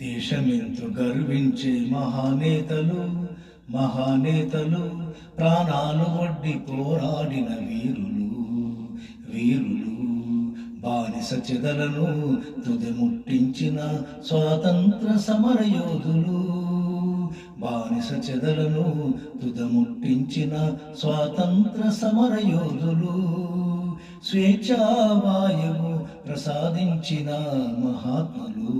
దేశమెంతో గర్వించే మహానేతలు మహానేతలు ప్రాణాలు ఒడ్డి పోరాడిన వీరులు వీరులు బానిస చెదలను తుదముట్టించిన స్వాతంత్ర సమర యోధులు బానిస చెదలను తుదముట్టించిన స్వాతంత్ర సమర యోధులు స్వేచ్ఛావాయువు ప్రసాదించిన మహాత్ములు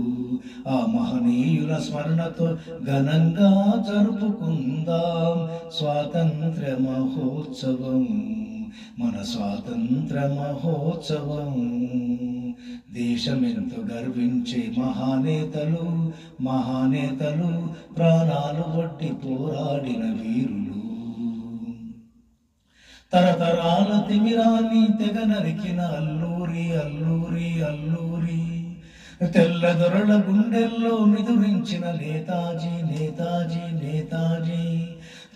ఆ మహనీయుల స్మరణతో ఘనంగా జరుపుకుందాం స్వాతంత్ర మహోత్సవం మన స్వాతంత్ర మహోత్సవం. దేశమెంతో గర్వించే మహానేతలు మహానేతలు ప్రాణాలు ఒడ్డి పోరాడిన వీరులు తరతరాల తిమిరాన్ని తెగ నరికిన అల్లూరి అల్లూరి అల్లూరి తెల్లదొరల గుండెల్లో నిదురించిన నేతాజీ నేతాజీ నేతాజీ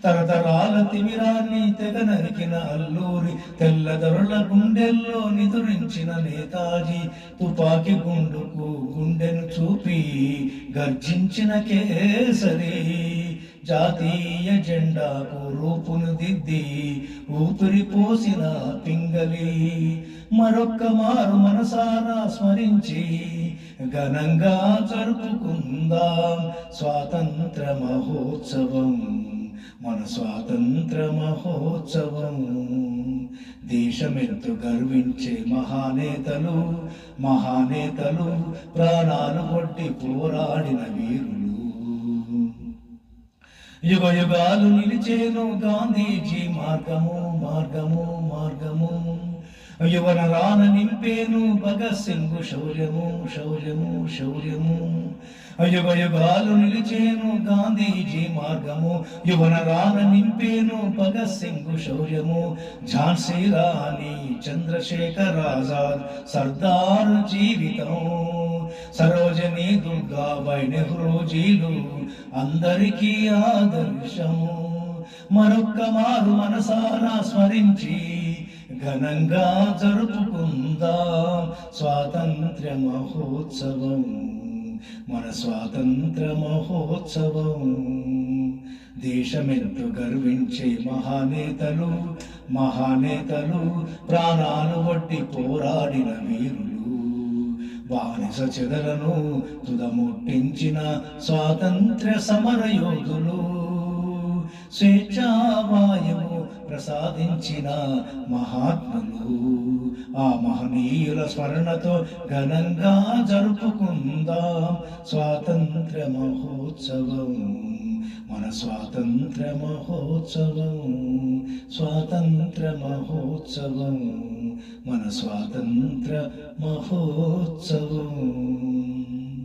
తరతరాల తిమిరాన్ని తెగ నరికిన అల్లూరి తెల్లదొరల గుండెల్లో నిదురించిన నేతాజీ తుపాకి గుండుకు గుండెను చూపి గర్జించిన కేసరి జాతీయ జెండాకు రూపును దిద్ది ఊపిరి పోసిన పింగళి మరొక్క మారు మనసారా స్మరించి ఘనంగా జరుపుకుందాం స్వాతంత్ర మహోత్సవం మన స్వాతంత్ర మహోత్సవం. దేశమెంతో గర్వించే మహానేతలు మహానేతలు ప్రాణాలు ఒడ్డి పోరాడిన వీరులు యుగ యుగాలు నిలిచేను గాంధీజీ మార్గము మార్గము మార్గము యువన రాన నింపేను భగత్ సింగ్ శౌర్యము శౌర్యము శౌర్యము యుగ యుగాలు నిలిచేను గాంధీజీ మార్గము యువన రాన నింపేను భగత్ సింగ్ శౌర్యము ఝాన్సీ రాణి చంద్రశేఖర్ ఆజాద్ సర్దార్ జీవితం సరోజిని దుర్గాబాయి నెహ్రూజీలు అందరికీ ఆదర్శము మరొక్క మారు మనసారా స్మరించి ఘనంగా జరుపుకుందాం స్వాతంత్ర మహోత్సవం మన స్వాతంత్ర మహోత్సవం. దేశమెంతో గర్వించే మహానేతలు మహానేతలు ప్రాణాలు ఒడ్డి పోరాడిన వీరులు బానిస చెదలను తుదముట్టించిన స్వాతంత్ర సమర యోధులు స్వేచ్ఛావాయువు ప్రసాదించిన మహాత్ములు ఆ మహనీయుల స్మరణతో ఘనంగా జరుపుకుందాం స్వాతంత్ర మహోత్సవం మన స్వాతంత్ర మహోత్సవం స్వాతంత్ర మహోత్సవం మన స్వాతంత్ర మహోత్సవం.